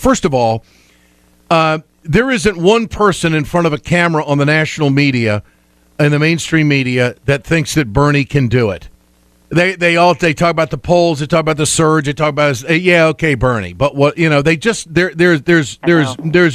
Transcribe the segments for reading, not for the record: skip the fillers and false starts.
first of all, there isn't one person in front of a camera on the national media and the mainstream media that thinks that Bernie can do it. They talk about the polls, they talk about the surge, they talk about Bernie, but what there's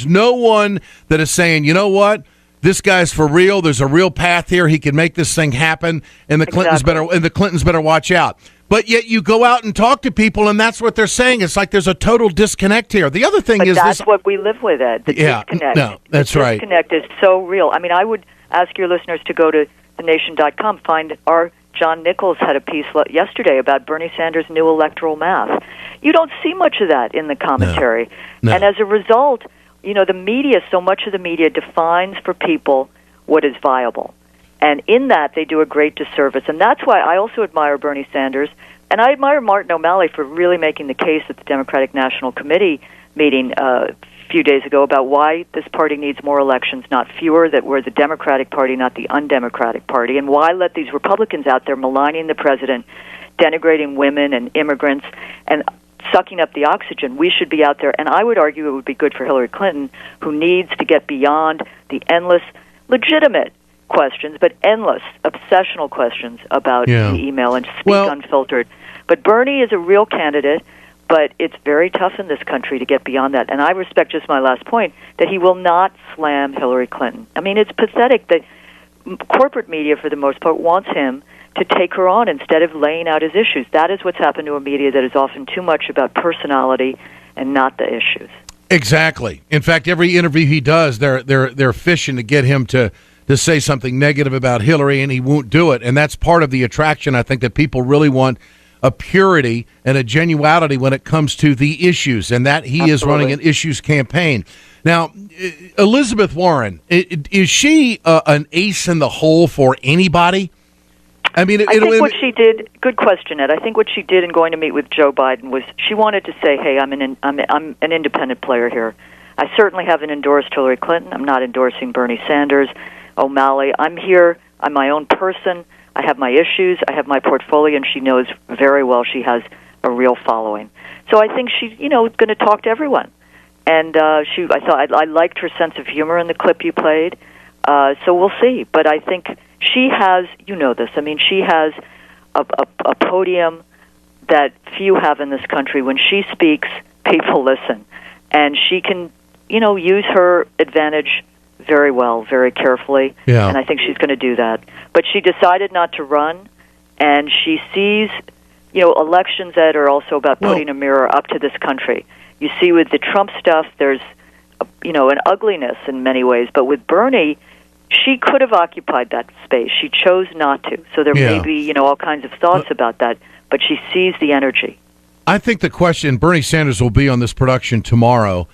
no one that is saying, you know what, this guy's for real. There's a real path here. He can make this thing happen, and the Clintons better watch out. But yet you go out and talk to people, and that's what they're saying. It's like there's a total disconnect here. The other thing is that's what we live with. Disconnect. No, that's right. The disconnect is so real. I mean, I would ask your listeners to go to thenation.com, find our John Nichols had a piece yesterday about Bernie Sanders' new electoral math. You don't see much of that in the commentary. No. And as a result, the media, so much of the media defines for people what is viable. And in that, they do a great disservice. And that's why I also admire Bernie Sanders, and I admire Martin O'Malley for really making the case at the Democratic National Committee meeting a few days ago about why this party needs more elections, not fewer, that we're the Democratic Party, not the undemocratic party, and why let these Republicans out there maligning the president, denigrating women and immigrants, and sucking up the oxygen. We should be out there, and I would argue it would be good for Hillary Clinton, who needs to get beyond the endless, legitimate questions, but endless, obsessional questions about the email and speak unfiltered. But Bernie is a real candidate, but it's very tough in this country to get beyond that. And I respect, just my last point, that he will not slam Hillary Clinton. I mean, it's pathetic that corporate media, for the most part, wants him to take her on instead of laying out his issues. That is what's happened to a media that is often too much about personality and not the issues. Exactly. In fact, every interview he does, they're fishing to get him to say something negative about Hillary, and he won't do it. And that's part of the attraction, I think, that people really want, a purity and a genuality when it comes to the issues, and that he is running an issues campaign. Now, Elizabeth Warren, is she an ace in the hole for anybody? I mean, I think what she did. Good question, Ed. I think what she did in going to meet with Joe Biden was she wanted to say, "Hey, I'm an independent player here. I certainly haven't endorsed Hillary Clinton. I'm not endorsing Bernie Sanders, O'Malley. I'm here. I'm my own person. I have my issues. I have my portfolio," and she knows very well she has a real following. So I think she's, going to talk to everyone. And I liked her sense of humor in the clip you played. So we'll see. But I think she has, this. I mean, she has a podium that few have in this country. When she speaks, people listen, and she can, use her advantage very well, very carefully, and I think she's going to do that. But she decided not to run, and she sees, elections that are also about putting a mirror up to this country. You see with the Trump stuff, there's, an ugliness in many ways, but with Bernie, she could have occupied that space. She chose not to, so there may be, all kinds of thoughts about that, but she sees the energy. I think the question, Bernie Sanders will be on this production tomorrow.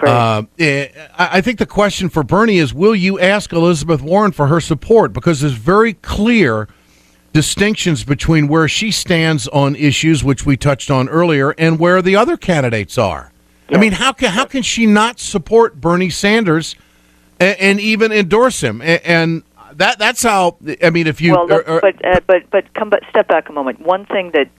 I think the question for Bernie is, will you ask Elizabeth Warren for her support? Because there's very clear distinctions between where she stands on issues, which we touched on earlier, and where the other candidates are. Yes. I mean, how can she not support Bernie Sanders and even endorse him? And that's how. I mean, if you step back a moment. One thing that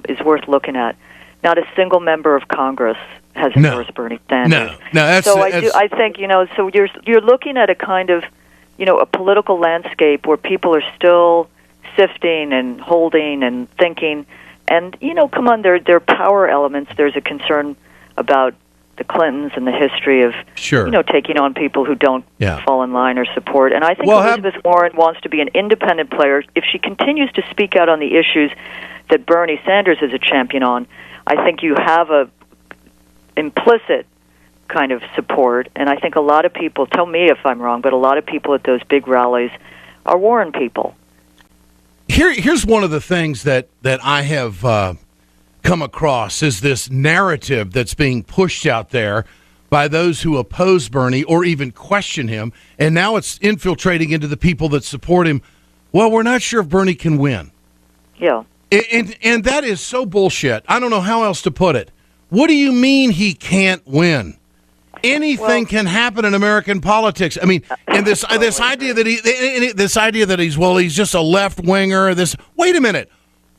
is worth looking at: not a single member of Congress has endorsed Bernie Sanders. I think So you're looking at a kind of, a political landscape where people are still sifting and holding and thinking, and come on, there are power elements. There's a concern about the Clintons and the history of taking on people who don't fall in line or support. And I think Elizabeth Warren wants to be an independent player. If she continues to speak out on the issues that Bernie Sanders is a champion on, I think you have a implicit kind of support, and I think a lot of people, tell me if I'm wrong, but a lot of people at those big rallies are Warren people. Here's one of the things that I have come across is this narrative that's being pushed out there by those who oppose Bernie or even question him, and now it's infiltrating into the people that support him. Well, we're not sure if Bernie can win. Yeah. And that is so bullshit. I don't know how else to put it. What do you mean he can't win? Anything can happen in American politics. I mean, and this idea that he's just a left winger. Wait a minute.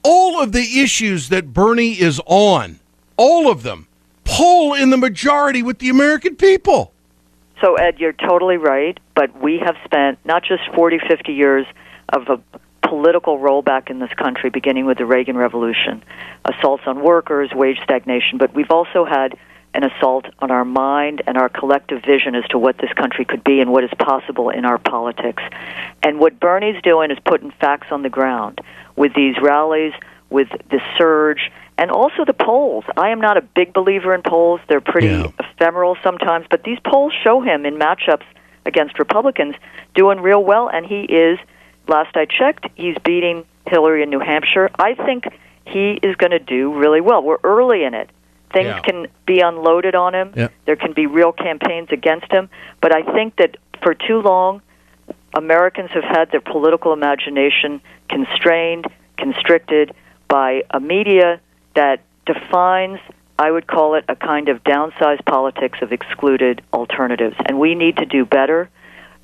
All of the issues that Bernie is on, all of them, pull in the majority with the American people. So, Ed, you're totally right, but we have spent not just 40, 50 years of a political rollback in this country, beginning with the Reagan Revolution, assaults on workers, wage stagnation, but we've also had an assault on our mind and our collective vision as to what this country could be and what is possible in our politics. And what Bernie's doing is putting facts on the ground with these rallies, with the surge, and also the polls. I am not a big believer in polls. They're pretty ephemeral sometimes, but these polls show him in matchups against Republicans doing real well, and he is, last I checked, he's beating Hillary in New Hampshire. I think he is going to do really well. We're early in it. Things can be unloaded on him. Yeah. There can be real campaigns against him. But I think that for too long, Americans have had their political imagination constrained, constricted by a media that defines, I would call it, a kind of downsized politics of excluded alternatives. And we need to do better.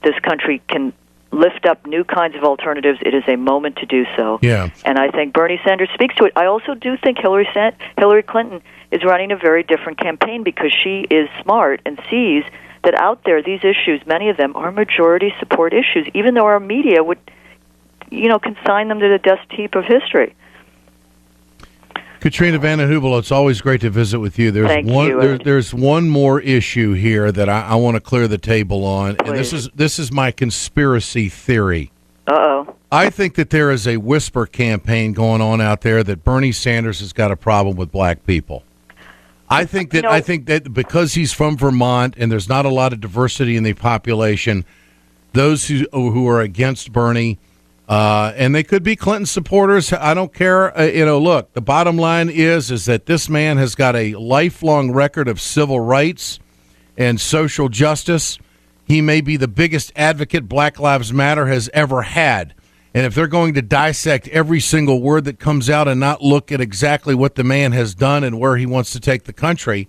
This country can lift up new kinds of alternatives. It is a moment to do so. Yeah. And I think Bernie Sanders speaks to it. I also do think Hillary Clinton is running a very different campaign because she is smart and sees that out there, these issues, many of them are majority support issues, even though our media would, consign them to the dust heap of history. Katrina, Vanden, Heuvel, it's always great to visit with you. There's one more issue here that I want to clear the table on, Please. And this is my conspiracy theory. Uh-oh. I think that there is a whisper campaign going on out there that Bernie Sanders has got a problem with black people. I think that because he's from Vermont and there's not a lot of diversity in the population, those who are against Bernie, and they could be Clinton supporters. I don't care. Look, the bottom line is that this man has got a lifelong record of civil rights and social justice. He may be the biggest advocate Black Lives Matter has ever had. And if they're going to dissect every single word that comes out and not look at exactly what the man has done and where he wants to take the country,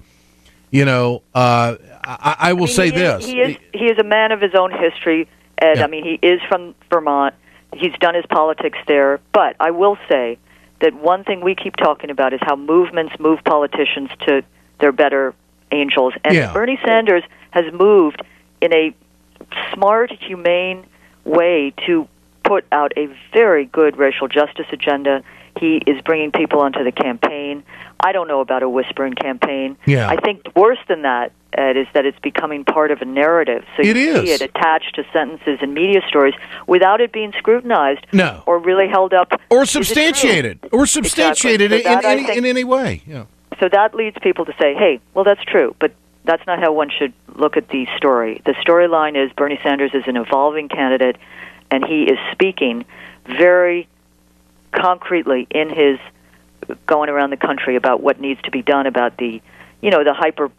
I will say this. He is a man of his own history, Ed. Yeah. I mean, he is from Vermont. He's done his politics there. But I will say that one thing we keep talking about is how movements move politicians to their better angels. And Bernie Sanders has moved in a smart, humane way to put out a very good racial justice agenda. He is bringing people onto the campaign. I don't know about a whispering campaign. Yeah. I think worse than that, Ed, is that it's becoming part of a narrative. So you see it attached to sentences and media stories without it being scrutinized or really held up. Or substantiated. Exactly. In any way. Yeah. So that leads people to say, hey, well, that's true, but that's not how one should look at the story. The storyline is Bernie Sanders is an evolving candidate, and he is speaking very concretely in his going around the country about what needs to be done about the hyper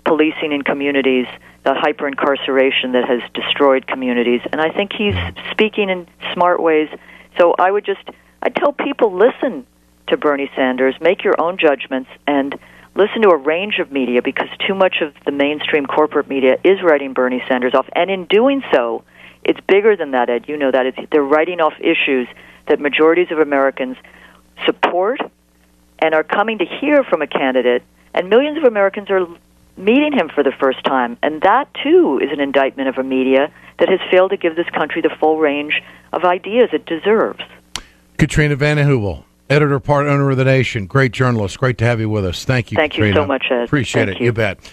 policing in communities, the hyper incarceration that has destroyed communities. And I think he's speaking in smart ways. So I tell people, listen to Bernie Sanders, make your own judgments, and listen to a range of media, because too much of the mainstream corporate media is writing Bernie Sanders off. And in doing so, it's bigger than that, Ed. You know that. They're writing off issues that majorities of Americans support and are coming to hear from a candidate, and millions of Americans are meeting him for the first time. And that, too, is an indictment of a media that has failed to give this country the full range of ideas it deserves. Katrina, Vanden, Heuvel, editor, part owner of The Nation, great journalist. Great to have you with us. Thank you, Katrina. Thank you so much, Ed. Appreciate it. You bet.